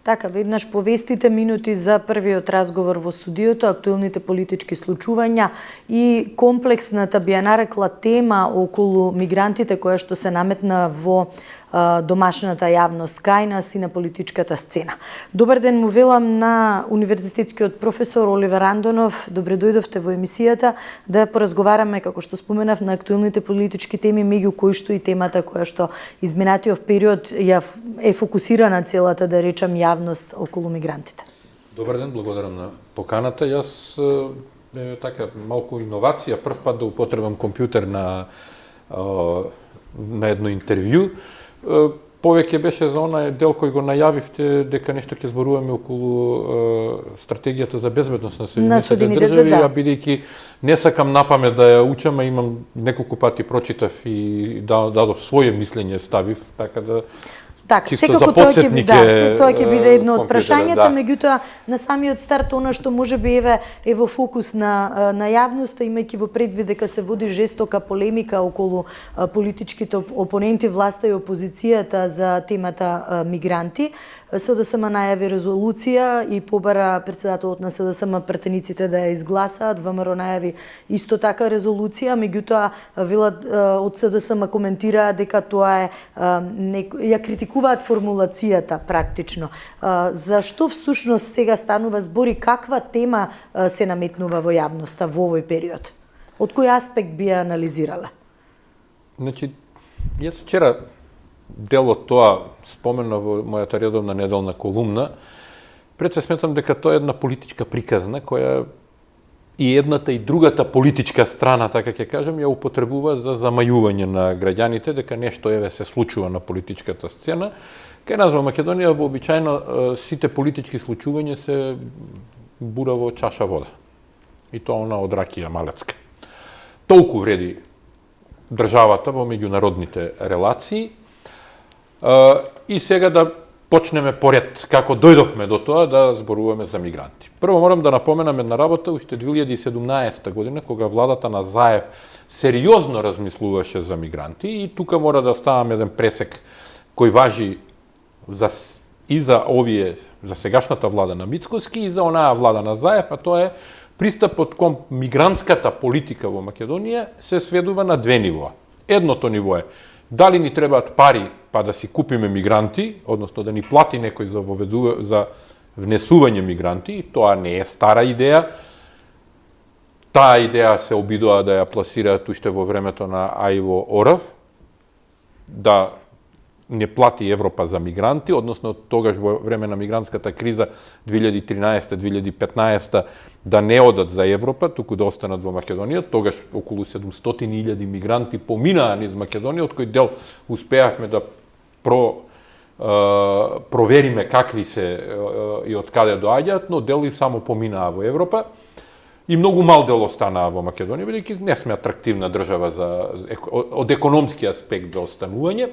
Така, веднаш повестите минути за првиот разговор во студиото, актуелните политички случувања и комплексната, би ја нарекла, тема околу мигрантите која што се наметна во домашната јавност кај нас и на политичката сцена. Добар ден му велам на универзитетскиот професор Оливер Андонов. Добре дојдовте во емисијата да поразговараме, како што споменав, на актуелните политички теми, меѓу кои што и темата која што изминатиот период е фокусирана целата, да речам, јавност околу мигрантите. Добар ден, благодарам на поканата. Јас така малку иновација, прв пат да употребам компјутер на едно интервју. Повеќе беше за онај дел кој го најавивте дека нешто ќе зборуваме околу стратегијата за безбедност на Соединетите држави, а бидејќи не сакам напамет да ја учам, а имам неколку пати прочитав и дадов своје мислење, ставив, така да така, секако тоа ќе биде едно од прашањата, меѓутоа на самиот старт она што можеби е во фокус на јавноста, имајќи во предвид дека се води жестока полемика околу политичките опоненти, власта и опозицијата за темата мигранти. СДСМ најави резолуција и побара председателот на СДСМ пратениците да ја изгласаат. ВМРО најави исто така резолуција, меѓутоа велат од СДСМ коментираа дека тоа ја критикуваат формулацијата практично. Зашто всушност сега станува збори, каква тема се наметнува во јавноста во овој период? Од кој аспект би ја анализирала? Значи, јас вчера дел од тоа спомена во мојата редовна неделна колумна. Пред се сметам дека тоа е една политичка приказна која и едната и другата политичка страна, така ќе кажем, ја употребува за замајување на граѓаните дека нешто се случува на политичката сцена. Кај нас во Македонија вообичаено сите политички случувања се бура во чаша вода. И тоа она од ракија малецка. Толку вреди државата во меѓународните релации. И сега да почнеме поред, како дојдовме до тоа да зборуваме за мигранти. Прво морам да напоменам една работа, уште 2017 година, кога владата на Заев сериозно размислуваше за мигранти, и тука мора да ставам еден пресек кој важи и за сегашната влада на Мицкоски и за онаа влада на Заев, а тоа е пристапот кон мигрантската политика во Македонија се сведува на две нивоа. Едното ниво е дали ни требаат пари па да си купиме мигранти, односно да ни плати некој за внесување мигранти, и тоа не е стара идеја. Таа идеја се обидоа да ја пласираат уште во времето на Ајво Орав, да не плати Европа за мигранти, односно тогаш во време на мигрантската криза 2013-2015 да не одат за Европа, туку да останат во Македонија. Тогаш околу 700.000 мигранти поминаа низ Македонија, од кој дел успеавме да провериме какви се и од каде доаѓаат, но дел и само поминаа во Европа. И многу мал дел останаа во Македонија, бидејќи не сме атрактивна држава од економски аспект за останување.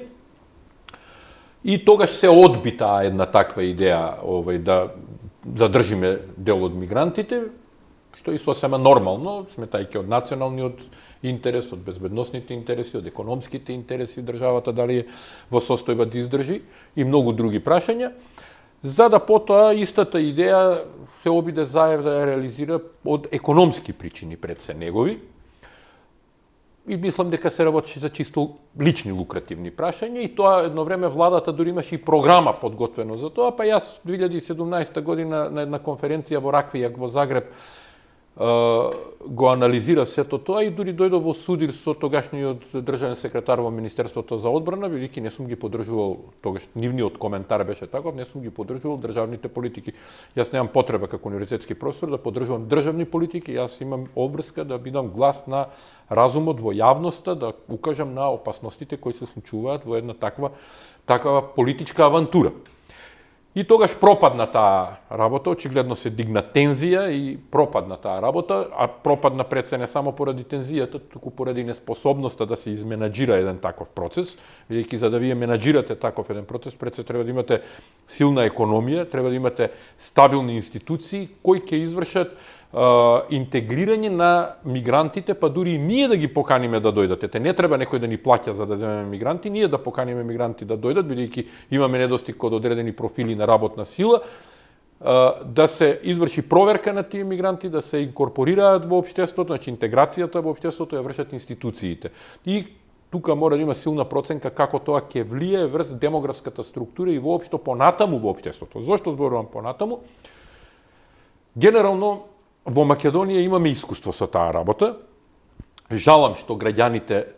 И тогаш се одби таа една таква идеја да задржиме дел од мигрантите, што и сосема нормално, сметајќи од националниот интерес, од безбедносните интереси, од економските интереси државата дали е во состојба да издржи, и многу други прашања, за да потоа истата идеја се обиде Заев да ја реализира од економски причини пред се негови. И мислам дека се работеше за чисто лични лукративни прашања, и тоа едно време владата дури имаше и програма подготвено за тоа, па јас 2017 година на една конференција во Раквијак во Загреб го анализирав сето тоа и дури дојдов во судир со тогашниот државен секретар во Министерството за одбрана, бидејќи не сум ги поддржувал, тогаш нивниот коментар беше таков, не сум ги поддржувал државните политики. Јас немам потреба како универзитетски професор да поддржувам државни политики, јас имам обврска да бидам глас на разумот во јавноста, да укажам на опасностите кои се случуваат во една таква политичка авантура. И тогаш пропадна таа работа, очигледно се дигна тензија и пропадна таа работа, а пропадна пред се не само поради тензијата, туку поради неспособноста да се изменаџира еден таков процес, бидејќи за да вие менаџирате таков еден процес, пред се треба да имате силна економија, треба да имате стабилни институции кои ќе извршат интегрирање на мигрантите, па дури и ние да ги поканиме да дојдат. Ете, не треба некој да ни плаќа за да земеме мигранти, ние да поканиме мигранти да дојдат, бидејќи имаме недостиг од одредени профили на работна сила, да се изврши проверка на тие мигранти, да се инкорпорираат во општеството, значи интеграцијата во општеството ја вршат институциите. И тука мора да има силна проценка како тоа ќе влие врз демографската структура и воопшто понатаму во општеството. Зошто зборувам понатаму? Генерално, во Македонија имаме искуство со таа работа. Жалам што граѓаните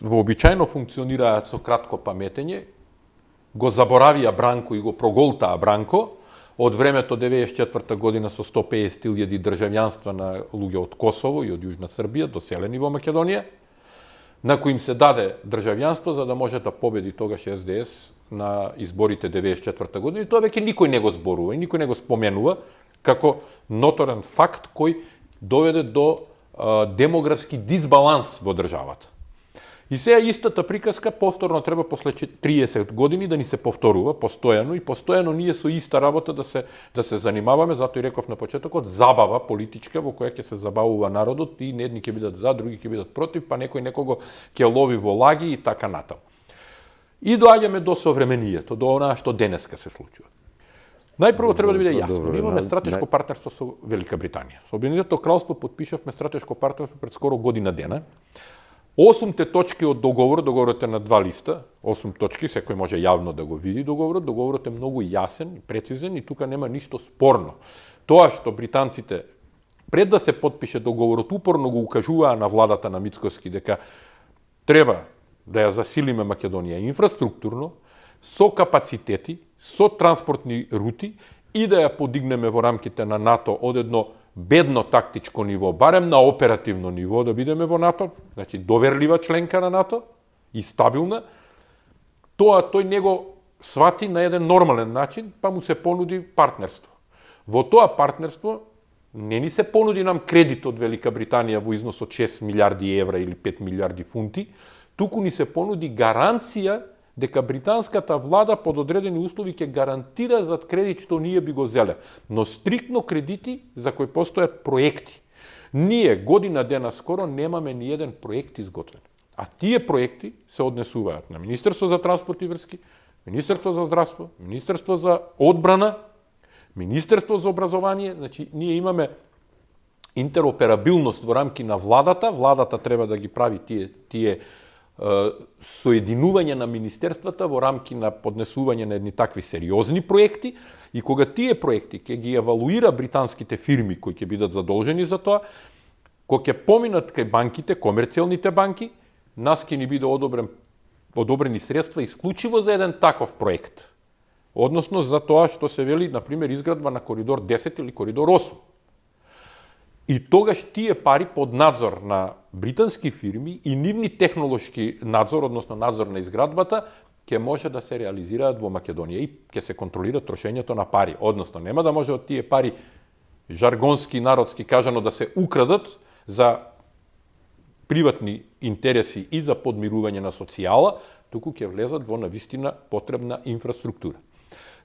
вообичаено функционираат со кратко паметење, го заборавија Бранко и го проголтаа Бранко, од времето 94 година со 150.000 државјанства на луѓе од Косово и од Јужна Србија, доселени во Македонија, на кои им се даде државјанство за да може да победи тогаш СДС на изборите 94 година. И тоа веќе никој не го зборува и никој не го споменува како ноторен факт кој доведе до демографски дисбаланс во државата. И сега истата приказка повторно треба после 30 години да ни се повторува постојано и постојано ние со иста работа да се занимаваме, затоа и реков на почетокот, забава политичка во која ќе се забавува народот и едни ќе бидат за, други ќе бидат против, па некој некого ќе лови во лаги и така натаму. И доаѓаме до современието, до онаа што денеска се случува. Најпрво треба да биде јасно. Ние имаме стратешко партнерство со Велика Британија. Со Обединетото кралство потпишавме стратешко партнерство пред скоро година дена. 8 точки од договорот е на 2 листа, 8 точки, секој може јавно да го види договорот е многу јасен, прецизен и тука нема ништо спорно. Тоа што британците, пред да се потпише договорот, упорно го укажуваа на владата на Мицкоски дека треба да ја засилиме Македонија инфраструктурно, со капацитети, со транспортни рути и да ја подигнеме во рамките на НАТО од едно бедно тактичко ниво, барем на оперативно ниво да бидеме во НАТО, значи доверлива членка на НАТО и стабилна, тоа тој не го свати на еден нормален начин, па му се понуди партнерство. Во тоа партнерство не ни се понуди нам кредит од Велика Британија во износ од 6 милиарди евра или 5 милиарди фунти, туку ни се понуди гаранција дека британската влада под одредени услови ќе гарантира за кредит што ние би го зеле, но стриктно кредити за кои постојат проекти. Ние година дена скоро немаме ни еден проект изготвен. А тие проекти се однесуваат на Министерство за транспорт и врски, Министерство за здравство, Министерство за одбрана, Министерство за образование, значи ние имаме интероперабилност во рамки на владата, владата треба да ги прави тие соединување на министерствата во рамки на поднесување на едни такви сериозни проекти и кога тие проекти ќе ги евалуира британските фирми кои ќе бидат задолжени за тоа, кога ќе поминат кај банките, комерцијалните банки, нас ќе ни биде одобрени средства исклучиво за еден таков проект. Односно за тоа што се вели, например, изградба на коридор 10 или коридор 8. И тогаш тие пари под надзор на британски фирми и нивни технолошки надзор, односно надзор на изградбата, ќе може да се реализираат во Македонија и ќе се контролира трошењето на пари. Односно, нема да може од тие пари, жаргонски, народски кажано, да се украдат за приватни интереси и за подмирување на социјала, туку ќе влезат во навистина потребна инфраструктура.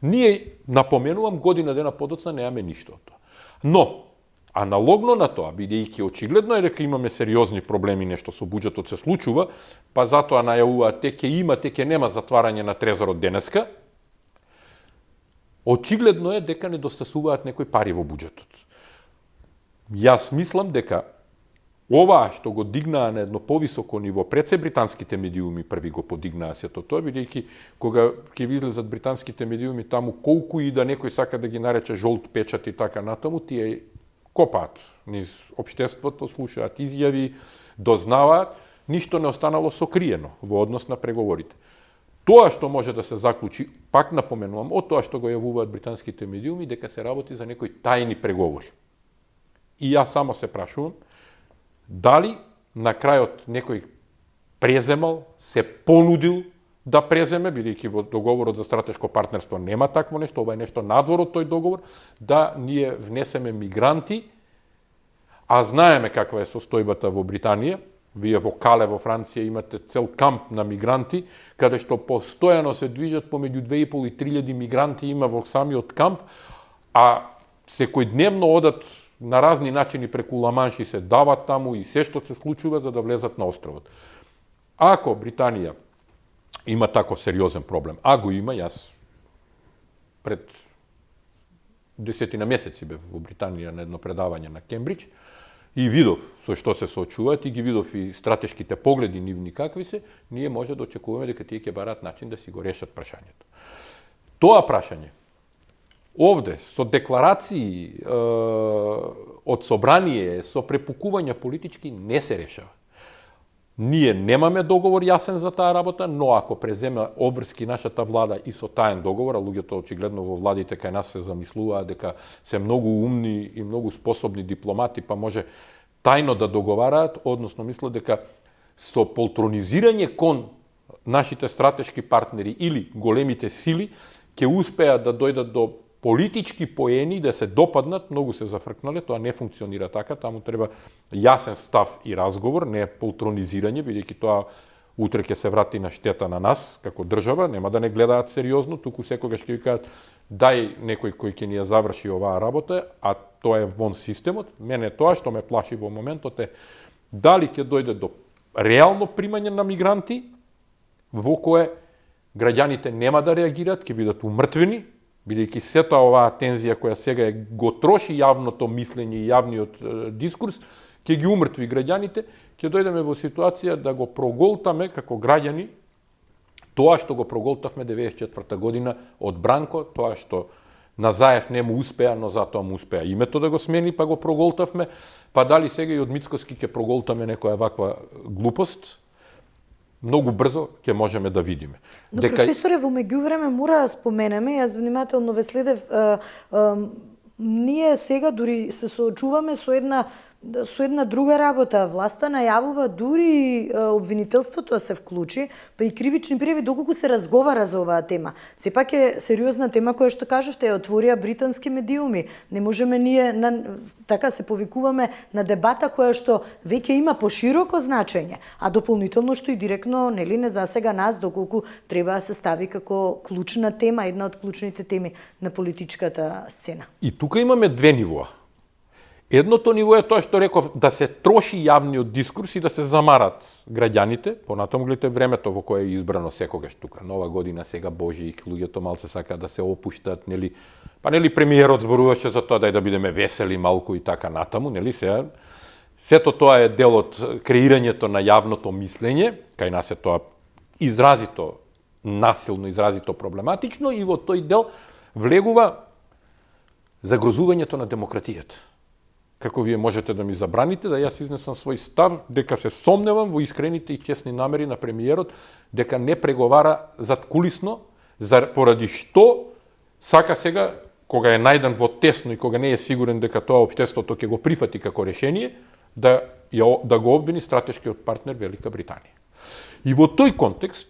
Ние, напоменувам, година дена подоцна немаме ништо од тоа. Но, аналогно на тоа, бидејќи очигледно е дека имаме сериозни проблеми, нешто со буџетот се случува, па затоа најавуваат те ќе нема затварање на трезорот денеска, очигледно е дека недостасуваат некои пари во буџетот. Јас мислам дека ова што го дигнаа на едно повисоко ниво, пред се британските медиуми први го подигнаа сето тоа, бидејќи кога ќе излезат британските медиуми таму, колку и да некој сака да ги нарече жолт печат и така натаму, тие копаат низ општеството, слушаат изјави, дознаваат, ништо не останало сокриено во однос на преговорите. Тоа што може да се заклучи, пак напоменувам, од тоа што го јавуваат британските медиуми, дека се работи за некои тајни преговори. И јас само се прашувам, дали на крајот некој преземал, се понудил да преземе, бидејќи во договорот за стратешко партнерство нема такво нешто, ова е нешто надвор од тој договор, да ние внесеме мигранти, а знаеме каква е состојбата во Британија. Вие во Кале, во Франција, имате цел камп на мигранти, каде што постојано се движат помеѓу 2.500 и 3.000 мигранти има во самиот камп, а секојдневно одат на разни начини преку Ламанши се дават таму и се што се случува за да влезат на островот. Ако Британија има таков сериозен проблем, а го има, јас пред 10 месеци бев во Британија на едно предавање на Кембридж и видов со што се соочуваат и ги видов и стратешките погледи нивни какви се, ние може да очекуваме дека тие ќе барат начин да си го решат прашањето. Тоа прашање овде со декларации од собрание, со препукувања политички не се решава. Ние немаме договор јасен за таа работа, но ако преземе обврски нашата влада и со таен договор, а луѓето очигледно во владите кај нас се замислуваат дека се многу умни и многу способни дипломати, па може тајно да договараат, односно мислат дека со полтронизирање кон нашите стратешки партнери или големите сили ќе успеат да дојдат до политички поени да се допаднат, многу се зафркнале, тоа не функционира така, таму треба јасен став и разговор, не полтронизирање, бидејќи тоа утре ќе се врати на штета на нас, како држава, нема да не гледаат сериозно, туку секогаш ќе ви кажат дај некој кој ќе ни ја заврши оваа работа, а тоа е вон системот. Мене тоа што ме плаши во моментот е дали ќе дојде до реално примање на мигранти, во кое граѓаните нема да реагираат, ќе бидат умртвени, бидејќи сета оваа тензија која сега го троши јавното мислење и јавниот дискурс, ќе ги умртви граѓаните, ќе дојдеме во ситуација да го проголтаме како граѓани тоа што го проголтавме 94 година од Бранко, тоа што Назаев не му успеа, но затоа му успеа името да го смени, па го проголтавме, па дали сега и од Мицкоски ќе проголтаме некоја ваква глупост, многу брзо ќе можеме да видиме. Но професоре, во меѓувреме мора да споменеме, јас внимателно ве следев, ние сега дури се соочуваме со една друга работа. Власта најавува дури обвинителството да се вклучи, па и кривични пријави доколку се разговара за оваа тема. Сепак е сериозна тема која што кажавте, ја отворија британски медиуми. Не можеме ние така се повикуваме на дебата која што веќе има пошироко значење, а дополнително што и директно нели не засега нас доколку треба да се стави како клучна тема, една од клучните теми на политичката сцена. И тука имаме две нивоа. Едното ниво е тоа што реков, да се троши јавниот дискурс и да се замарат граѓаните, понатаму гледате времето во кое е избрано секогаш тука. Нова година, сега Божик, луѓето малце сакаат да се опуштат, нели? Па нели премиерот зборуваше за тоа да бидеме весели малку и така натаму, нели сега? Сето тоа е дел од креирањето на јавното мислење, кај нас е тоа изразито насилно, изразито проблематично и во тој дел влегува загрозувањето на демократијата. Како вие можете да ми забраните да јас изнесам свој став дека се сомневам во искрените и честни намери на премиерот дека не преговара задкулисно поради што сака сега кога е најден во тесно и кога не е сигурен дека тоа општеството ќе го прифати како решение да го обвини стратешкиот партнер Велика Британија. И во тој контекст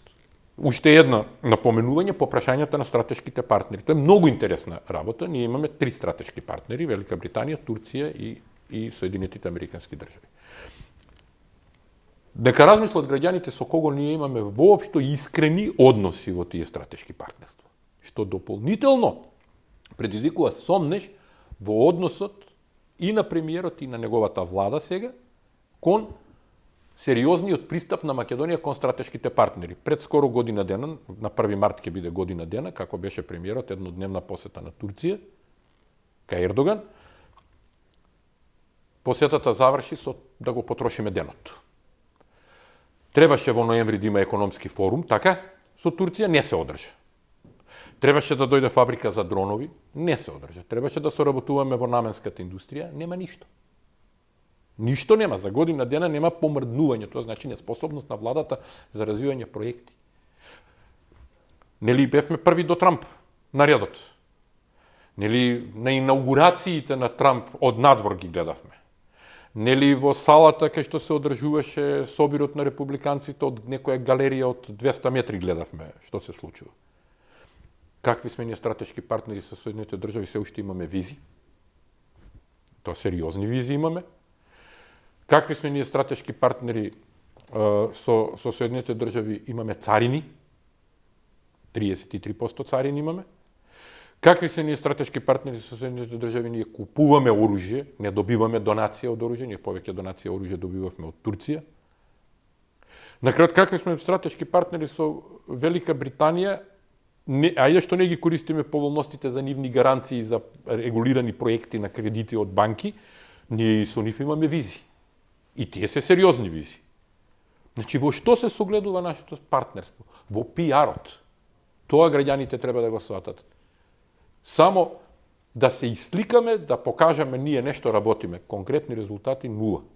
уште една напоменување по прашањата на стратешките партнери. Тоа е многу интересна работа. Ние имаме 3 стратешки партнери: Велика Британија, Турција и Соединетите Американски држави. Дека размислат граѓаните со кого ние имаме воопшто искрени односи во тие стратешки партнерства. Што дополнително предизвикува сомнеж во односот и на премиерот и на неговата влада сега кон сериозниот пристап на Македонија кон стратешките партнери. Пред скоро година дена, на 1 март ќе биде година дена, како беше премиерот, еднодневна посета на Турција, кај Ердоган, посетата заврши со да го потрошиме денот. Требаше во ноември да има економски форум, така, со Турција не се одржа. Требаше да дојде фабрика за дронови, не се одржа. Требаше да соработуваме во наменската индустрија, нема ништо. Ништо нема, за година дена нема помрднување, тоа значи неспособност на владата за развивање проекти. Нели бевме први до Трамп на редот. Нели на инаугурациите на Трамп од надвор ги гледавме. Нели во салата кај што се одржуваше собирот на републиканците од некоја галерија од 200 метри гледавме што се случува. Какви сме ние стратешки партнери со Соединетите држави, се уште имаме визи. Тоа сериозни визи имаме. Какви сме ние стратешки партнери со Соединетите држави, имаме царини, 33% царини имаме. Какви се ние стратешки партнери со Соединетите држави? Ние купуваме оружје, не добиваме донација од оружје, ние повеќе донација оружје добивавме од Турција. Накрат, какви сме стратешки партнери со Велика Британија, ајде што не ги користиме поволностите за нивни гаранции за регулирани проекти на кредити од банки, ние со нив имаме визи. И тие се сериозни визи. Значи, во што се согледува нашето партнерство? Во пиарот. Тоа граѓаните треба да го сватат. Само да сеисликаме, да покажеме ние нешто работиме. Конкретни резултати нула.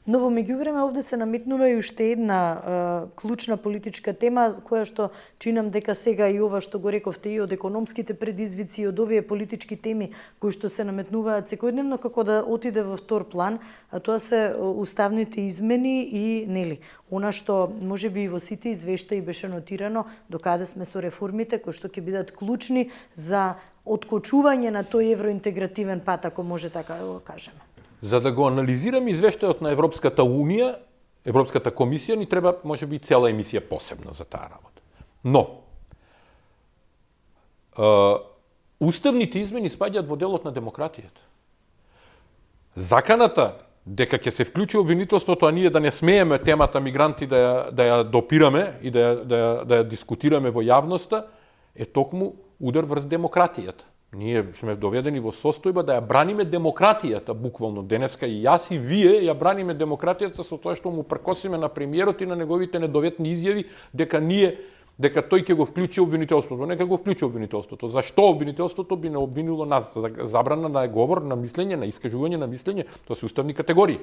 Но во меѓувреме овде се наметнува и уште една клучна политичка тема, која што чинам дека сега и ова што го рековте и од економските предизвици и од овие политички теми кои што се наметнуваат секојдневно како да отиде во втор план, а тоа се уставните измени и нели она што можеби и во сите извештаи беше нотирано докаде сме со реформите кои што ќе бидат клучни за откочување на тој евроинтегративен пат, ако може така да го кажеме. За да го анализираме извештајот на Европската Унија, Европската комисија, ни треба можеби цела емисија посебно за таа работа. Но уставните измени спаѓаат во делот на демократијата. Заканата дека ќе се вклучи обвинителството, а ние да не смееме темата мигранти да ја допираме и да ја дискутираме во јавноста, е токму удар врз демократијата. Ние сме доведени во состојба да ја браниме демократијата, буквално денеска и јас и вие ја браниме демократијата со тоа што му прекосиме на премиерот и на неговите недоветни изјави дека тој ќе го вклучи обвинителството. Нека го вклучи обвинителството. Зашто обвинителството би не обвинило нас за забрана на говор, на мислење, на искажување на мислење? Тоа се уставни категории.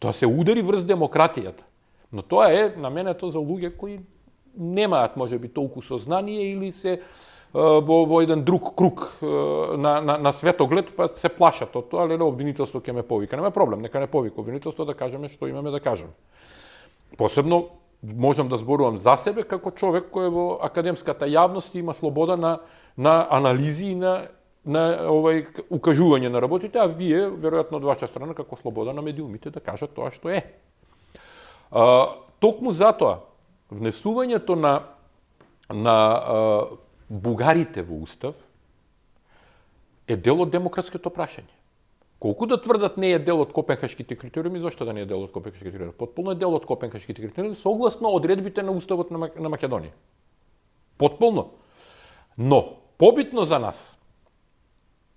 Тоа се удари врз демократијата. Но тоа е наменето за луѓе кои немаат можеби толку сознание или се во еден друг круг на светоглед, па се плашат од тоа, леле, обвинителство ќе ме повика. Нема проблем, нека не повика обвинителство, да кажеме што имаме да кажеме. Посебно, можам да зборувам за себе, како човек кој во академската јавност има слобода на анализи и на укажување на работите, а вие, веројатно од ваша страна, како слобода на медиумите да кажат тоа што е. Токму затоа, внесувањето на бугарите во устав е дел од демократското прашање. Колку да тврдат не е дел од Копенхашките критериуми, зошто да не е дел од Копенхашките критериуми? Потполно е дел од Копенхашките критериуми, согласно одредбите на уставот на Македонија. Потполно. Но, побитно за нас,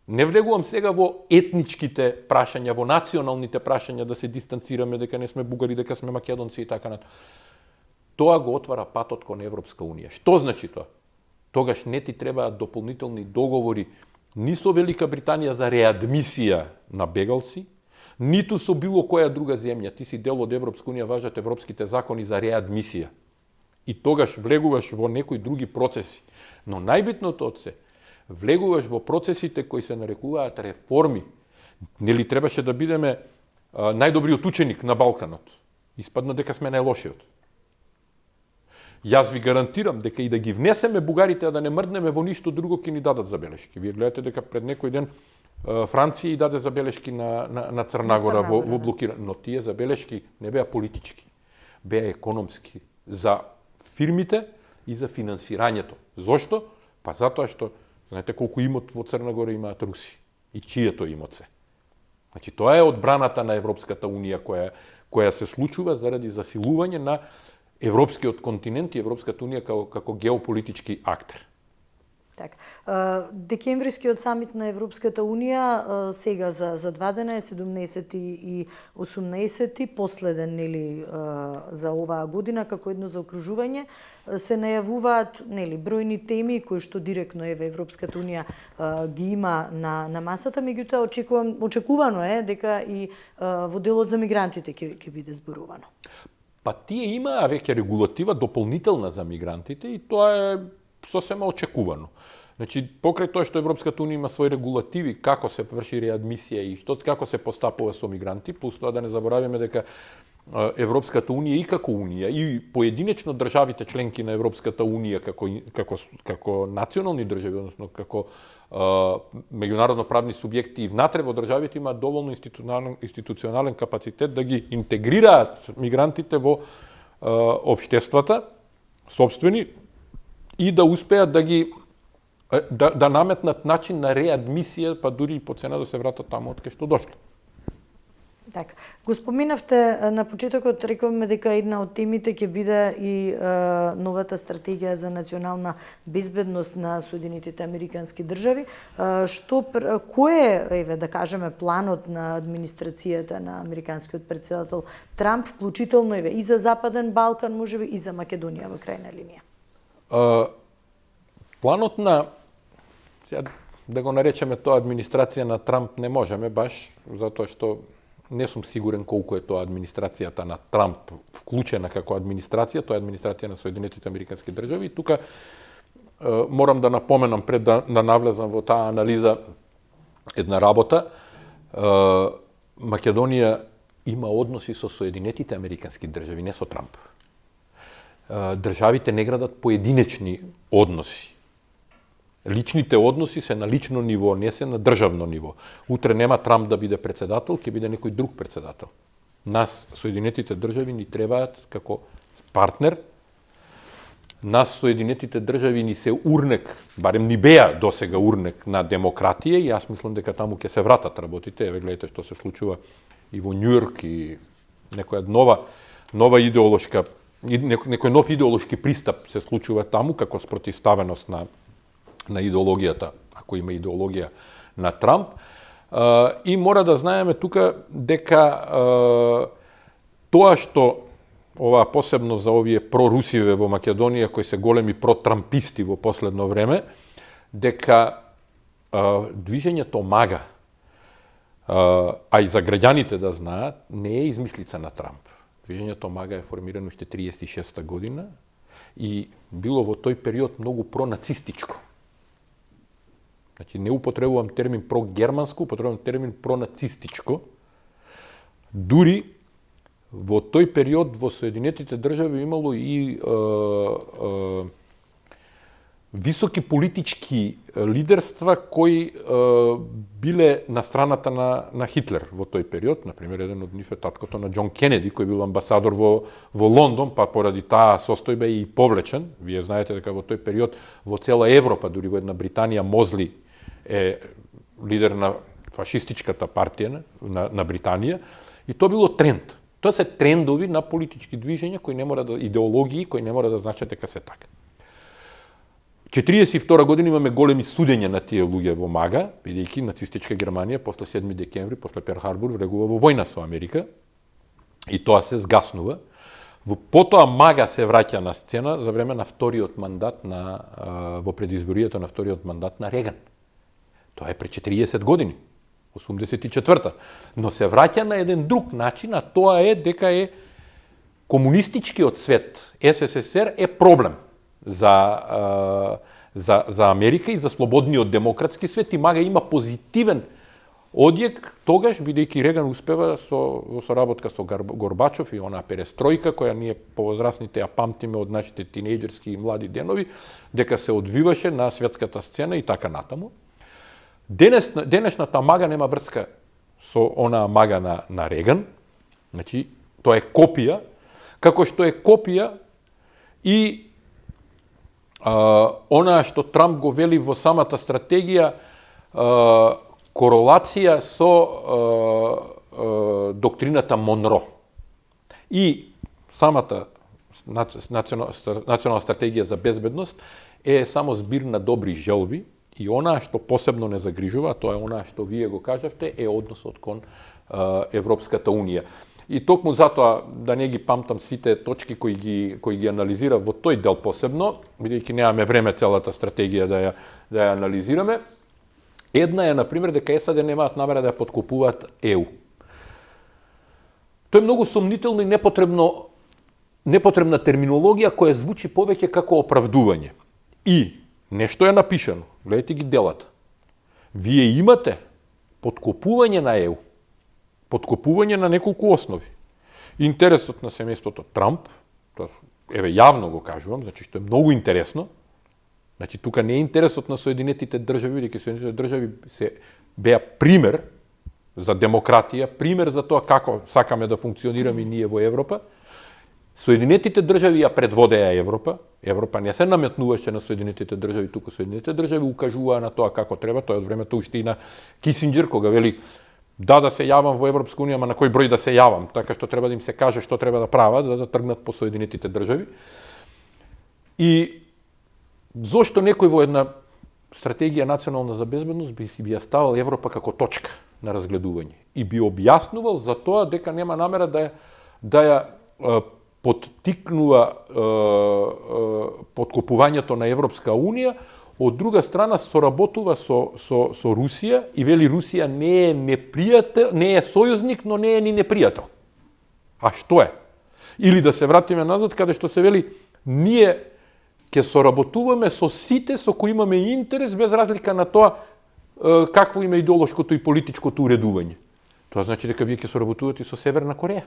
не влегувам сега во етничките прашања, во националните прашања, да се дистанцираме, дека не сме бугари, дека сме македонци и така натаму. Тоа го отвара патот кон Европска Унија. Што значи тоа? Тогаш не ти требаат дополнителни договори ни со Велика Британија за реадмисија на бегалци, ниту со било која друга земја. Ти си дел од Европска Унија, важат европските закони за реадмисија. И тогаш влегуваш во некои други процеси. Но најбитното од се, влегуваш во процесите кои се нарекуваат реформи. Нели требаше да бидеме најдобриот ученик на Балканот. Испадна дека сме најлошиот. Јас ви гарантирам дека и да ги внесеме бугарите, а да не мрднеме во ништо друго, ќе ни дадат забелешки. Вие гледате дека пред некој ден Франција и даде забелешки на Црнагора во блокирање. Но тие забелешки не беа политички, беа економски. За фирмите и за финансирањето. Зошто? Па затоа што, знаете колку имот во Црнагора имаат руси. И чието имот се. Значи, тоа е одбраната на Европската Унија која се случува заради засилување на Европскиот континент и Европската Унија како геополитички актер. Така. Декемврискиот самит на Европската Унија сега за 2 дена е 17 и 18, последен нели за оваа година како едно заокружување, се најавуваат нели бројни теми кои што директно Европската Унија ги има на масата, меѓутоа очекувано е дека и во делот за мигрантите ќе биде зборувано. Па тие имаа веќе регулатива дополнителна за мигрантите и тоа е сосема очекувано. Значи, покрај тоа што Европската Унија има своји регулативи како се врши реадмисија и како се постапува со мигранти, плюс тоа да не забораваме дека Европската Унија и како Унија и поединечно државите членки на Европската Унија како национални држави, односно како меѓународно правни субјекти и внатре во државите имаат доволно институционален капацитет да ги интегрираат мигрантите во општествата собствени и да успеат да ги да наметнат начин на реадмисија, па дури и по цена да се вратат таму од кај што дошле. Така. Го споминавте на почетокот, рековме дека една од темите ќе биде и новата стратегија за национална безбедност на Соединетите Американски држави. Кој е, да кажеме, планот на администрацијата на американскиот председател Трамп, вклучително и за Западен Балкан, можеби и за Македонија во крајна линија? Планот на, да го наречеме тоа администрација на Трамп, не можеме баш, затоа што не сум сигурен колку е тоа администрацијата на Трамп вклучена како администрација, тоа е администрација на Соединетите Американски држави. И тука морам да напоменам пред да навлезам во таа анализа една работа. Македонија има односи со Соединетите Американски држави, не со Трамп. Државите не градат поединечни односи. Личните односи се на лично ниво, не се на државно ниво. Утре нема Трамп да биде председател, ќе биде некој друг председател. Нас, Соединетите држави, ни требаат како партнер. Нас, Соединетите држави, ни се урнек, барем ни беа досега урнек на демократија, и јас мислам дека таму ќе се вратат работите. Еве гледате што се случува и во Њујорк, и некоја нова идеолошка, некој нов идеолошки пристап се случува таму како спротивставеност на идеологијата, ако има идеологија на Трамп. И мора да знаеме тука дека тоа што ова посебно за овие прорусиве во Македонија кои се големи протрамписти во последно време, дека движењето Мага, а и за граѓаните да знаат, не е измислица на Трамп. Движењето Мага е формирано уште 36-та година и било во тој период многу пронацистичко. Значи, не употребувам термин прогерманско, употребувам термин пронацистичко. Дури во тој период во Соединетите држави имало и високи политички лидерства кои биле на страната на Хитлер во тој период. Например, еден од нив е таткото на Џон Кенеди, кој бил амбасадор во Лондон, па поради таа состојба и повлечен. Вие знаете дека во тој период во цела Европа, дури во една Британија, Мозли е лидер на фашистичката партија на Британија. И тоа било тренд. Тоа се трендови на политички движења кои не мора да идеологии кои не мора да значат дека се така. 42 година имаме големи судења на тие луѓе во Мага, бидејќи нацистичка Германија после 7 декември, после Перл Харбор, влегува во војна со Америка и тоа се згаснува. Потоа Мага се враќа на сцена за време на вториот мандат во предизборието на вториот мандат на Реган. Тоа е пред 40 години, 84-та. Но се враќа на еден друг начин, а тоа е дека е комунистичкиот свет, СССР е проблем за Америка и за слободниот демократски свет, и Мага има позитивен одјек тогаш, бидејќи Реган успева во соработка со Горбачов и онаа перестројка, која ние повозрасните ја памтиме од нашите тинејџерски и млади денови, дека се одвиваше на светската сцена и така натаму. Денешната Мага нема врска со онаа Мага на Реган, значи тоа е копија, како што е копија и онаа што Трамп го вели во самата стратегија, корелација со доктрината Монро. И самата национална стратегија за безбедност е само збир на добри желби, и онаа што посебно не загрижува, тоа е онаа што вие го кажавте, е односот кон Европската Унија. И токму затоа, да не ги памтам сите точки кои ги анализира во тој дел посебно, бидејќи немаме време целата стратегија да ја анализираме, една е, например, дека САД немаат намера да ја поткупуваат ЕУ. Тоа е многу сомнително и непотребна терминологија која звучи повеќе како оправдување. И нешто е напишано, гледайте ги делата. Вие имате поткупување на ЕУ, поткупување на неколку основи. Интересот на семејството Трамп, еве јавно го кажувам, значи што е многу интересно, значи тука не е интересот на Соединетите држави, бидејќи Соединетите држави се беа пример за демократија, пример за тоа како сакаме да функционираме ние во Европа. Соединетите држави ја предводеа Европа. Европа не се наметнуваше на Соединетите држави, туку Соединетите држави укажуваа на тоа како треба. Тоа е од времето уште и на Кисинџер, кога вели да се јавам во Европска унија, ама на кој број да се јавам, така што треба да им се каже што треба да прават, да тргнат по Соединетите држави. И зошто некој во една стратегија национална за безбедност би ја ставал Европа како точка на разгледување и би објаснувал за тоа дека нема намера да ја поттикнува подкопувањето на Европска унија, од друга страна соработува со Русија и вели Русија не е непријател, не е сојузник, но не е ни непријател. А што е? Или да се вратиме назад каде што се вели ние ќе соработуваме со сите со кои имаме интерес без разлика на тоа какво има идеолошкото и политичкото уредување. Тоа значи дека вие ќе соработувате со Северна Кореја.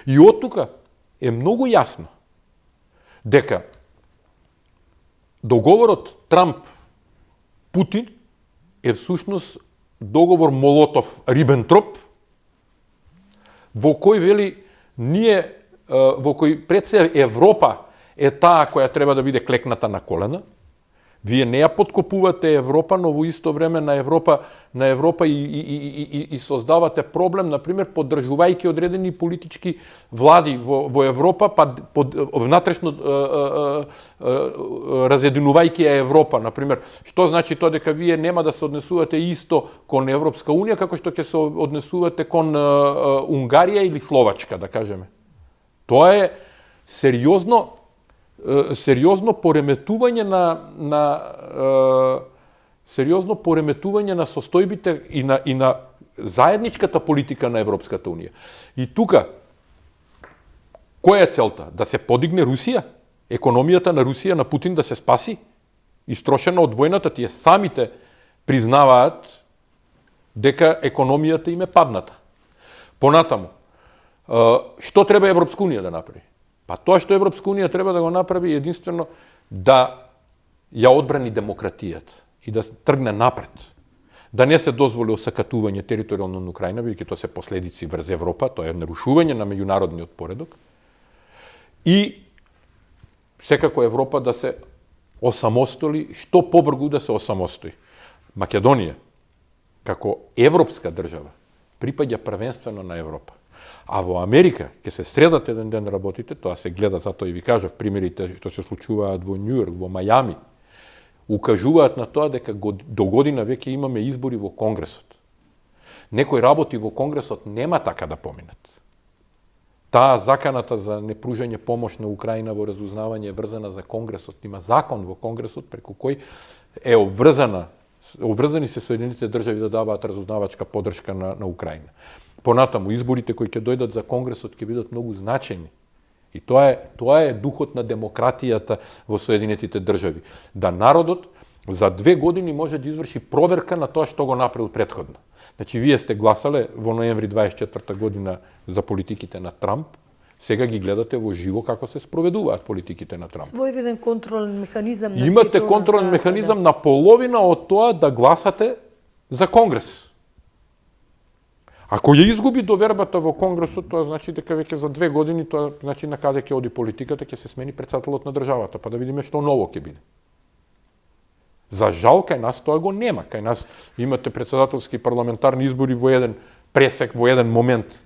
И од тука е многу јасно дека договорот Трамп-Путин е всушност договор Молотов-Рибентроп, во кој вели ние, во кој пред се Европа е таа која треба да биде клекната на колена. Вие не ја подкопувате Европа, но во исто време на Европа и создавате проблем, например, поддржувајќи одредени политички влади во Европа, па внатрешно разединувајќи ја Европа, например. Што значи тоа дека вие нема да се однесувате исто кон Европска унија, како што ќе се однесувате кон Унгарија или Словачка, да кажеме. Тоа е сериозно пореметување на состојбите и на заедничката политика на Европската унија. И тука која е целта? Да се подигне Русија? Економијата на Русија, на Путин да се спаси? Истрошена од војната, тие самите признаваат дека економијата им е падната. Понатаму, што треба Европска унија да направи? Па тоа што Европска унија треба да го направи единствено да ја одбрани демократијата и да тргне напред. Да не се дозволи осакатување територијално на Украина, бидејќи тоа се последици врз Европа, тоа е нарушување на меѓународниот поредок. И секако Европа да се осамостоли, што побрзо да се осамостои. Македонија, како европска држава, припаѓа првенствено на Европа. А во Америка, ќе се средат еден ден работите, тоа се гледа, затоа и ви кажав, примерите што се случуваат во Њујорк, во Мајами, укажуваат на тоа дека до година веќе имаме избори во Конгресот. Некои работи во Конгресот нема така да поминат. Таа заканата за непружање помош на Украина во разузнавање е врзана за Конгресот. Има закон во Конгресот преку кој е обврзани се Соединетите држави да даваат разузнавачка поддршка на Украина. Понатаму, изборите кои ќе дојдат за Конгресот ќе бидат многу значајни. И тоа е духот на демократијата во Соединетите држави. Да народот за 2 години може да изврши проверка на тоа што го направил претходно. Значи, вие сте гласале во ноември 24 година за политиките на Трамп, сега ги гледате во живо како се спроведуваат политиките на Трамп. Своевиден контролен механизам на имате контролен механизам на половина од тоа да гласате за Конгрес. Ако ја изгуби довербата во Конгресот, тоа значи дека веќе за 2 години, тоа значи на каде ќе оди политиката, ќе се смени председателот на државата, па да видиме што ново ќе биде. За жал, кај нас тоа го нема. Кај нас имате председателски парламентарни избори во еден пресек, во еден момент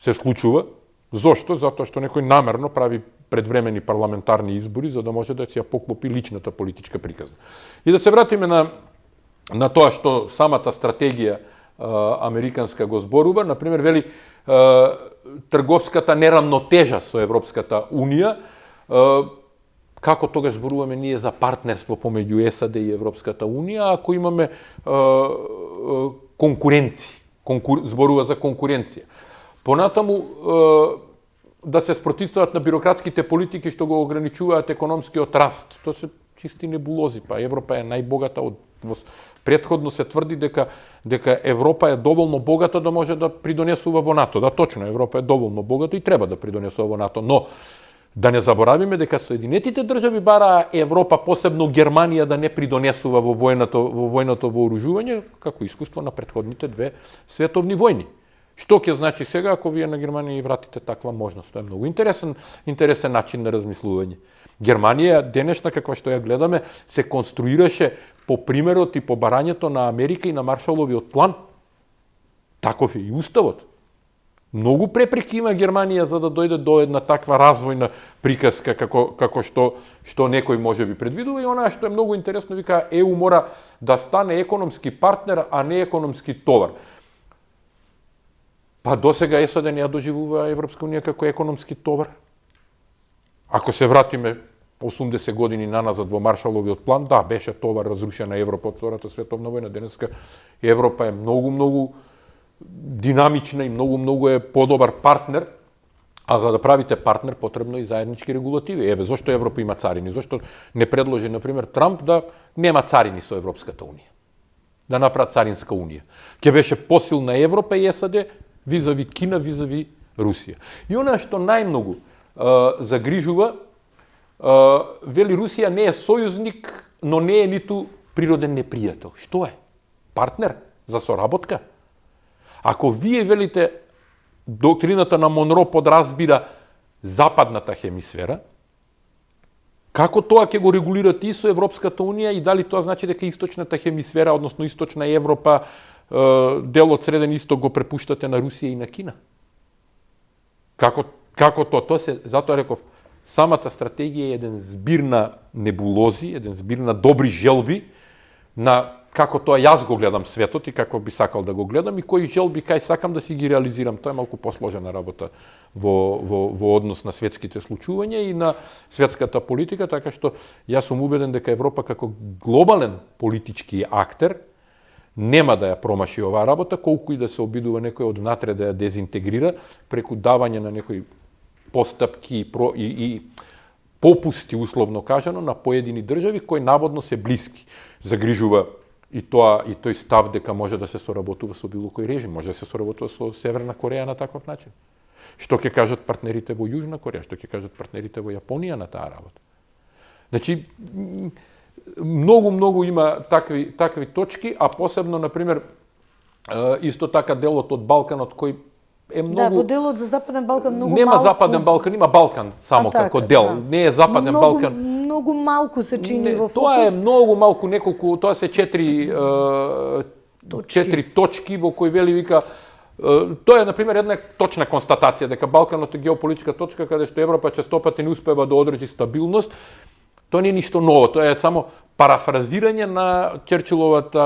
се случува. Зошто? Затоа што некој намерно прави предвремени парламентарни избори, за да може да ја поклопи личната политичка приказна. И да се вратиме на тоа што самата стратегија американска го зборува, например, вели трговската нерамнотежа со Европската унија, како тогаш зборуваме ние за партнерство помеѓу САД и Европската унија, ако имаме конкуренција, зборува за конкуренција. Понатаму, да се спротивстават на бирократските политики што го ограничуваат економскиот раст. Тоа се чисти небулози, па Европа е најбогата од Претходно се тврди дека Европа е доволно богата да може да придонесува во НАТО. Да, точно, Европа е доволно богата и треба да придонесува во НАТО, но да не заборавиме дека Соединетите држави бараа Европа, посебно Германија, да не придонесува во војното вооружување како искуство на претходните 2 световни војни. Што ќе значи сега ако вие на Германија и вратите таква можност? Тоа е многу интересен начин на размислување. Германија денешна, каква што ја гледаме, се конструираше по примерот и по барањето на Америка и на Маршаловиот план. Таков е и уставот. Многу препреки има Германија за да дојде до една таква развојна приказка како што некој може би предвидува, и онаа што е многу интересно, вика ЕУ мора да стане економски партнер, а не економски товар. Па досега САД не ја доживува Европска унија како економски товар. Ако се вратиме 80 години наназад во Маршаловиот план, да, беше товар, разрушена Европа од Втората световна војна. Денеска Европа е многу динамична и многу е подобар партнер, а за да правите партнер потребно и заеднички регулативи. Еве зошто Европа има царини, зошто не предложи на пример Трамп да нема царини со Европската унија. Да направат царинска унија. Ќе беше посилна Европа и САД визави Кина, визави Русија. И она што најмногу загрижува, вели Русија не е сојузник, но не е ниту природен непријател. Што е? Партнер за соработка? Ако вие велите доктрината на Монро подразбира западната хемисфера, како тоа ќе го регулирате и со Европската унија и дали тоа значи дека источната хемисфера, односно источна Европа, дел од Среден Исток го препуштате на Русија и на Кина? Како тоа се, затоа реков, самата стратегија е еден збир на небулози, еден збир на добри желби, на како тоа јас го гледам светот и како би сакал да го гледам и кои желби кај сакам да си ги реализирам. Тоа е малку посложена работа во однос на светските случувања и на светската политика, така што јас сум убеден дека Европа како глобален политички актер нема да ја промаши оваа работа, колку и да се обидува некој од внатре да ја дезинтегрира преку давање на некои постапки и попусти, условно кажано, на поедини држави кои наводно се блиски. Загрижува и тој став дека може да се соработува со било кој режим, може да се соработува со Северна Кореја на таков начин. Што ќе кажат партнерите во Јужна Кореја, што ќе кажат партнерите во Јапонија на таа работа. Значи, многу има такви точки, а посебно, например, исто така делот од Балканот кој е многу... Да, во делот за Западен Балкан многу нема малку... Западен Балкан, има Балкан само како дел. Да. Не е Западен Балкан. Многу малку се чини во фокус. Тоа е многу малку, неколку, тоа се 4 точки во кои вели вика тоа е, например, една точна констатација дека Балканот е геополитичка точка каде што Европа честопати не успева да одржи стабилност. Тоа не е ништо ново, тоа е само парафразирање на Черчиловата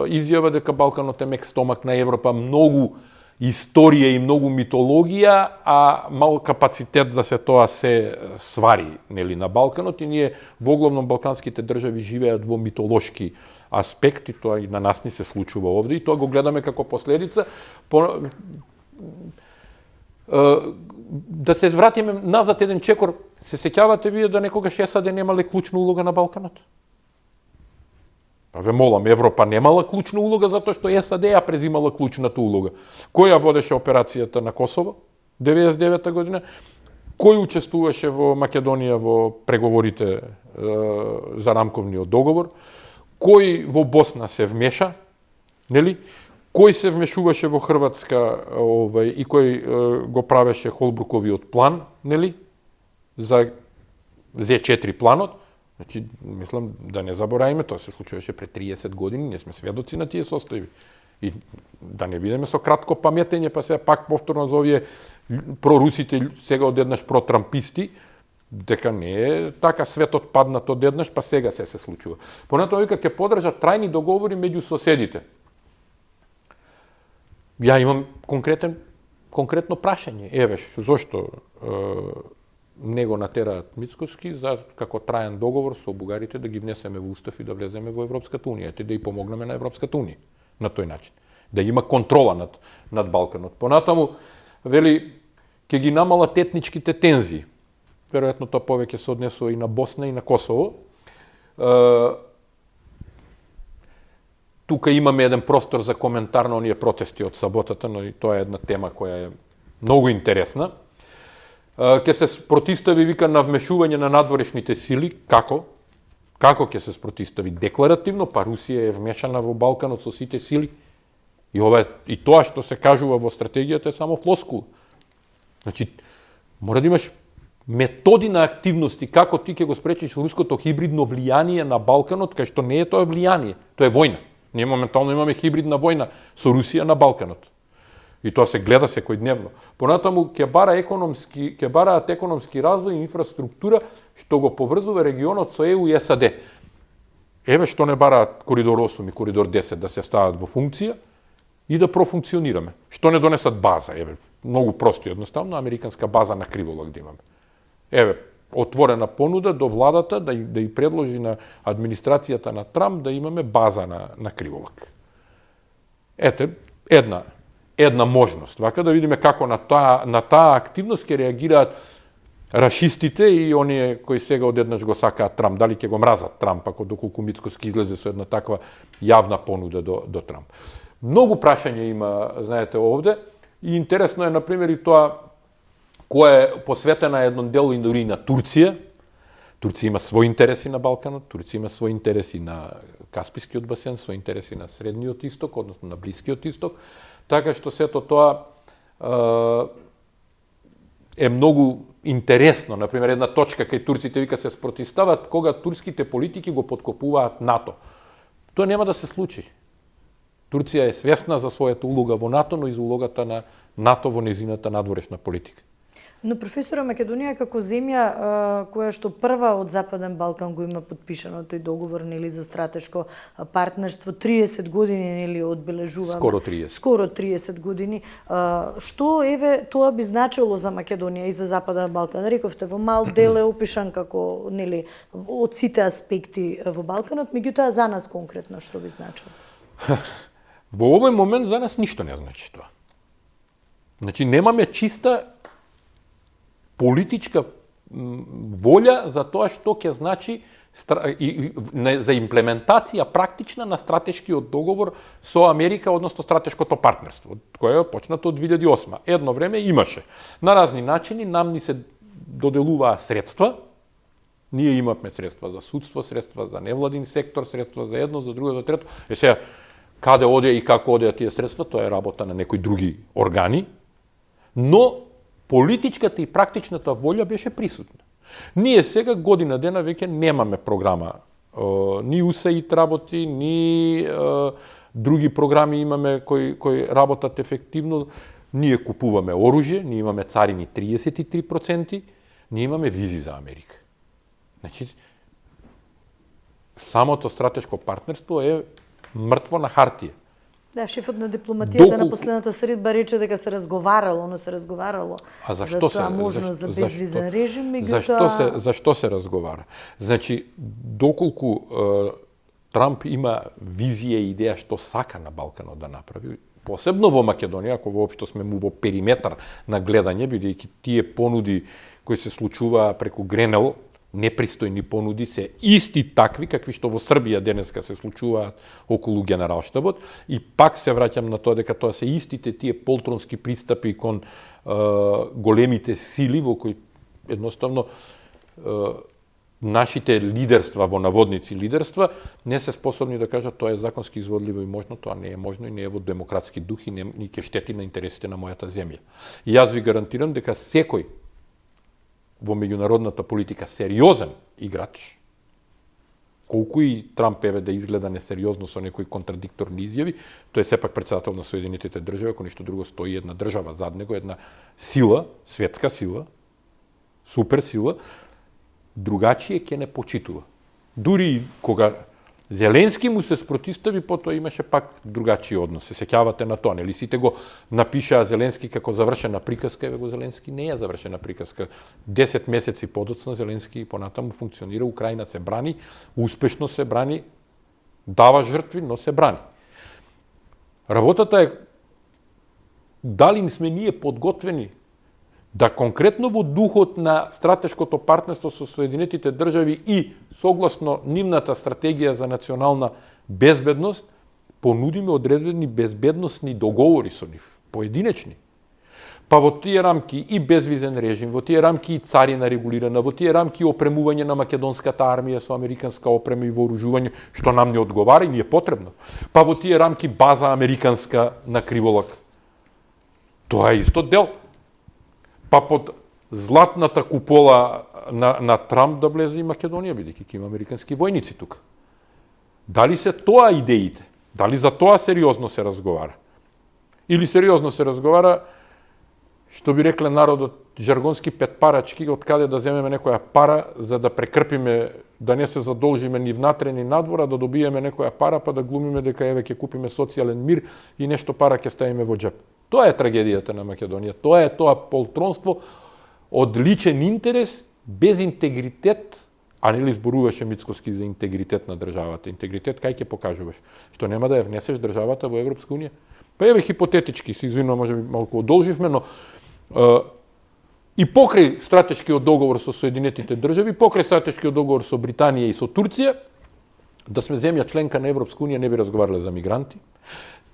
изјава дека Балканот е мек стомак на Европа, многу историја и многу митологија, а мал капацитет за се тоа се свари, нели, на Балканот, и ние во главном балканските држави живеат во митолошки аспекти, тоа и на нас ни се случува овде, и тоа го гледаме како последица. Да се вратиме назад еден чекор, се сеќавате вие да некогаш САД немале клучна улога на Балканот? Па ве молам, Европа немала клучна улога затоа што САД ја презимала клучната улога. Кој ја водеше операцијата на Косово 99 година? Кој учествуваше во Македонија во преговорите за рамковниот договор? Кој во Босна се вмеша? Нели? Кој се вмешуваше во Хрватска и кој го правеше Холбруковиот план, нели? За З4 планот. Значи, мислам да не забораваме, тоа се случуваше пред 30 години, ние сме сведоци на тие состојби. И да не бидеме со кратко паметење, па сега пак повторно за овие прорусите, сега одеднаш протрамписти, дека не е така светот паднат одеднаш, па сега се случува. Понатоа вика ќе подржат трајни договори меѓу соседите. Ја имам конкретно прашање. Еве, зошто не го натераат Мицкоски за како траен договор со бугарите да ги внесеме во устав и да влеземе во Европската унија, да и помогнеме на Европската унија на тој начин. Да има контрола над Балканот. Понатаму вели ќе ги намалат етничките тензии. Веројатно тоа повеќе се однесува и на Босна и на Косово. Тука имаме еден простор за коментар на оние протести од саботата, но и тоа е една тема која е многу интересна. Ќе се спротистави, вика, на вмешување на надворешните сили. Како? Како ќе се спротистави? Декларативно, па Русија е вмешана во Балканот со сите сили. И тоа што се кажува во стратегијата е само флоскул. Значи, мора да имаш методи на активности како ти ќе го спречиш руското хибридно влијание на Балканот, кај што не е тоа влијание, тоа е војна. Ние моментално имаме хибридна војна со Русија на Балканот. И тоа се гледа секојдневно. Понатаму ќе бараат економски развој и инфраструктура што го поврзува регионот со ЕУ и САД. Еве што не бараат коридор 8 и коридор 10 да се стават во функција и да профункционираме. Што не донесат база, еве, многу просто и едноставно, американска база на Криволак да имаме. Еве, отворена понуда до владата да и предложи на администрацијата на Трамп да имаме база на Криволак. Ете, една можност. Вака да видиме како на таа активност ќе реагираат рашистите и оние кои сега одеднаш го сакаат Трамп. Дали ќе го мразат Трамп, ако доколку Мицкоски излезе со една таква јавна понуда до Трамп. Многу прашања има, знаете, овде. И интересно е, например, и тоа која е посветена еден дел и дори на Турција. Турција има своји интереси на Балканот, Турција има своји интереси на Каспискиот басен, своји интереси на Средниот исток, односно на Блискиот исток. Така што сето тоа е многу интересно. Например, една точка кај турците вика се спротивстават кога турските политики го подкопуваат НАТО. Тоа нема да се случи. Турција е свесна за својата улога во НАТО, но и за улогата на НАТО во незината надворешна политика. Но професора, Македонија како земја која што прва од Западен Балкан го има подпишано тој договор нели за стратешко партнерство, 30 години нели одбележуваме. Скоро 30 години. Што еве тоа би значило за Македонија и за Западен Балкан? Рековте во мал дел е опишан како нели од сите аспекти во Балканот, меѓутоа за нас конкретно што би значило? Во овој момент за нас ништо не значи тоа. Значи немаме чиста политичка волја за тоа што ќе значи за имплементација практична на стратешкиот договор со Америка, односно стратешкото партнерство, кое е почнато од 2008. Едно време имаше. На разни начини нам ни се доделуваа средства. Ние имавме средства за судство, средства за невладин сектор, средства за едно, за друго, за трето. Сега, каде одеа и како одеа тие средства, тоа е работа на некои други органи, но политичката и практичната волја беше присутна. Ние сега година дена веќе немаме програма, ни USAID работи, ни други програми имаме кои работат ефективно. Ние купуваме оружје, ние имаме царини 33%, ние имаме визи за Америка. Значи, самото стратешко партнерство е мртво на хартија. Да, шефот на дипломатијата на последната средба рече дека се разговарало, но се разговарало за тоа можност за безвизен режим, меѓутоа... Зашто се разговара? Значи, доколку Трамп има визија и идеја што сака на Балканот да направи, посебно во Македонија, ако воопшто сме му во периметар на гледање, бидејќи тие понуди кои се случува преку Гренел, непристојни понуди се исти такви какви што во Србија денеска се случуваат околу Генералштабот, и пак се враќам на тоа дека тоа се истите тие полтронски пристапи кон големите сили во кои едноставно нашите лидерства, во наводници лидерства, не се способни да кажат тоа е законски изводливо и можно, тоа не е можно и не е во демократски дух и не ќе штети на интересите на мојата земја. И јас ви гарантирам дека секој во меѓународната политика сериозен играч, колку и Трамп еве да изгледа несериозно со некои контрадикторни изјави, тој е сепак председател на Соединетите држави, ако ништо друго стои една држава зад него, една сила, светска сила, суперсила, другачие ќе не почитува. Дури кога Зеленски му се спротивстави, потоа имаше пак другачи односи. Сеќавате на тоа, нели сите го напишаа Зеленски како завршена приказка, еве го Зеленски не е завршена приказка. 10 месеци подоцна Зеленски понатаму функционира, Украина се брани, успешно се брани, дава жртви, но се брани. Работата е дали сме ние подготвени да конкретно во духот на стратешкото партнерство со Соединетите држави и согласно нивната стратегија за национална безбедност, понудиме одредени безбедносни договори со нив, поединечни. Па во тие рамки и безвизен режим, во тие рамки и царина регулирана, во тие рамки и опремување на македонската армија со американска опрема и вооружување, што нам не одговара и ни е потребно. Па во тие рамки база американска на Криволак. Тоа е исто дел. Па под златната купола на Трамп да влезе и Македонија, бидејќи ќе има американски војници тука. Дали се тоа идеите? Дали за тоа сериозно се разговара? Или сериозно се разговара, што би рекле народот, жаргонски петпарачки, од каде да земеме некоја пара за да прекрпиме, да не се задолжиме ни внатре ни надвора, да добиеме некоја пара, па да глумиме дека еве ќе купиме социјален мир и нешто пара ќе ставиме во џеп. Тоа е трагедијата на Македонија. Тоа е тоа полтронство од личен интерес, без интегритет, а не ли зборуваше Мицкоски за интегритет на државата. Интегритет кај ќе покажуваш? Што нема да ја внесеш државата во Европска унија? Па еве хипотетички, се извинувам, може би малку одолживме, но и покрај стратешкиот договор со Соединетите држави, покрај стратешкиот договор со Британија и со Турција, да сме земја членка на Европска унија, не би разговарале за мигранти,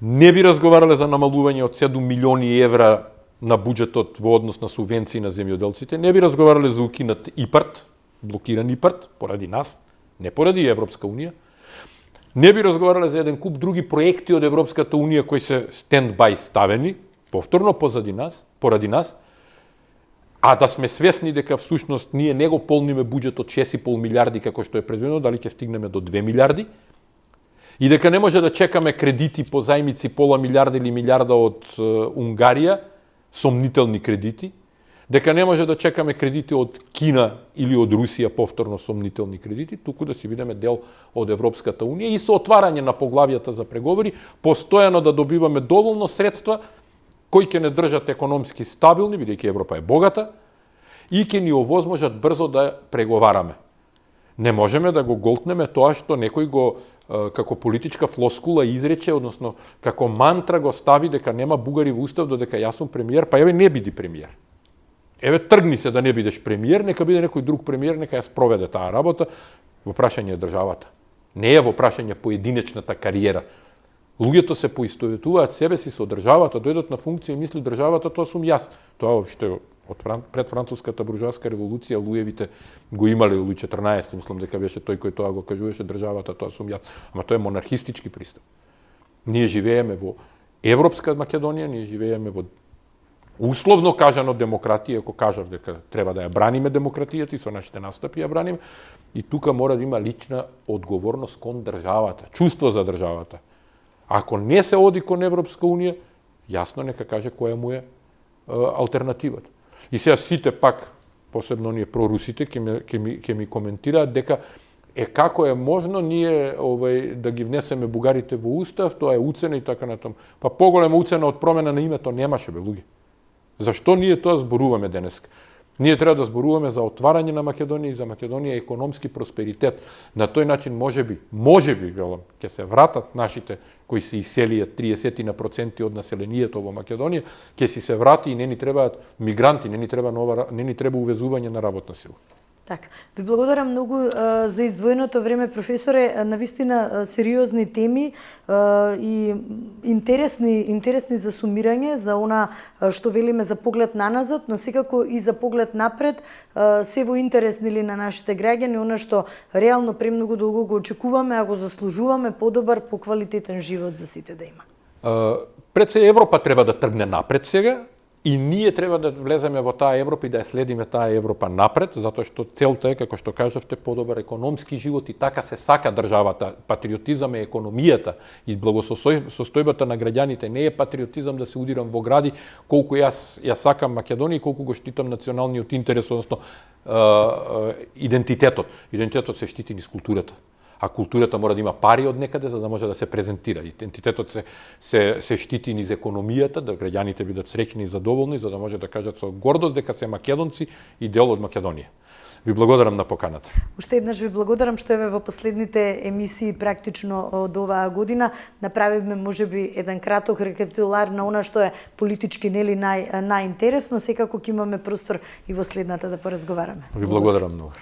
не би разговарале за намалување од 7 милиони евра на буџетот во однос на субвенции на земјоделците, не би разговарале за укинат ИПАРТ, блокиран ИПАРТ, поради нас, не поради Европска унија, не би разговарале за еден куп други проекти од Европската унија кои се стенд-бај ставени, повторно позади нас, поради нас, а да сме свесни дека всушност ние не го полниме буџет од 6,5 милиарди како што е предвидено, дали ќе стигнеме до 2 милиарди, и дека не може да чекаме кредити по зајмици пола милиарда или милиарда од Унгарија, сомнителни кредити, дека не може да чекаме кредити од Кина или од Русија, повторно сомнителни кредити, туку да си бидеме дел од Европската унија и со отварање на поглавијата за преговори, постојано да добиваме доволно средства кои ќе не држат економски стабилни, бидејќи Европа е богата, и ќе ни овозможат брзо да преговараме. Не можеме да го голтнеме тоа што некој го како политичка флоскула изрече, односно како мантра го стави дека нема бугари во устав додека јас сум премиер, па еве не биди премиер. Еве тргни се да не бидеш премиер, нека биде некој друг премиер, нека ја спроведе таа работа. Во прашање е државата. Не е во прашање поединечната кариера. Луѓето се поистоветуваат себе си со државата, дојдат на функција и мисли државата, тоа сум јас. Тоа што пред француската буржоаска револуција луѓевите го имале Луи 14, мислам дека беше тој кој тоа го кажуваше, државата, тоа сум јас. Ама тоа е монархистички пристап. Ние живееме во европска Македонија, ние живееме во условно кажано демократија, ако кажав дека треба да ја браниме демократијата и со нашите настапи ја браниме, и тука мора да има лична одговорност кон државата, чувство за државата. Ако не се оди кон Европска унија, јасно нека каже која му е алтернативата. И сега сите пак, посебно ние прорусите, ќе ми коментираат дека како е можно ние да ги внесеме бугарите во устав, тоа е уцена и така натаму. Па поголема уцена од промена на името немаше, бе, луѓе. Зашто ние тоа зборуваме денес? Ние треба да зборуваме за отварање на Македонија и за Македонија економски просперитет. На тој начин можеби, велам, ќе се вратат нашите кои се иселија 30% од населението во Македонија, ќе си се врати и не ни требаат мигранти, не ни треба увезување на работна сила. Така, ви благодарам многу за издвоеното време, професоре, навистина сериозни теми и интересни за сумирање, за она што велиме за поглед наназад, но секако и за поглед напред, се во интерес на нашите граѓани, она што реално премногу долго го очекуваме, а го заслужуваме подобар, поквалитетен живот за сите да има. Пред се Европа треба да тргне напред сега, и ние треба да влеземе во таа Европа и да ја следиме таа Европа напред, затоа што целта е, како што кажавте, подобар економски живот и така се сака државата. Патриотизам е економијата и благосостојбата на граѓаните. Не е патриотизам да се удирам во гради колку јас ја сакам Македонија и колку го штитам националниот интерес, односно идентитетот. Идентитетот се штити низ културата. А културата мора да има пари од некаде за да може да се презентира. Идентитетот се штити низ економијата, да граѓаните бидат среќни и задоволни, за да може да кажат со гордост дека се македонци и дел од Македонија. Ви благодарам на поканата. Уште еднаш ви благодарам што еве во последните емисии практично од оваа година направивме можеби еден краток рекапитулар на она што е политички нели најинтересно, секако ќе имаме простор и во следната да поразговараме. Ви благодарам многу.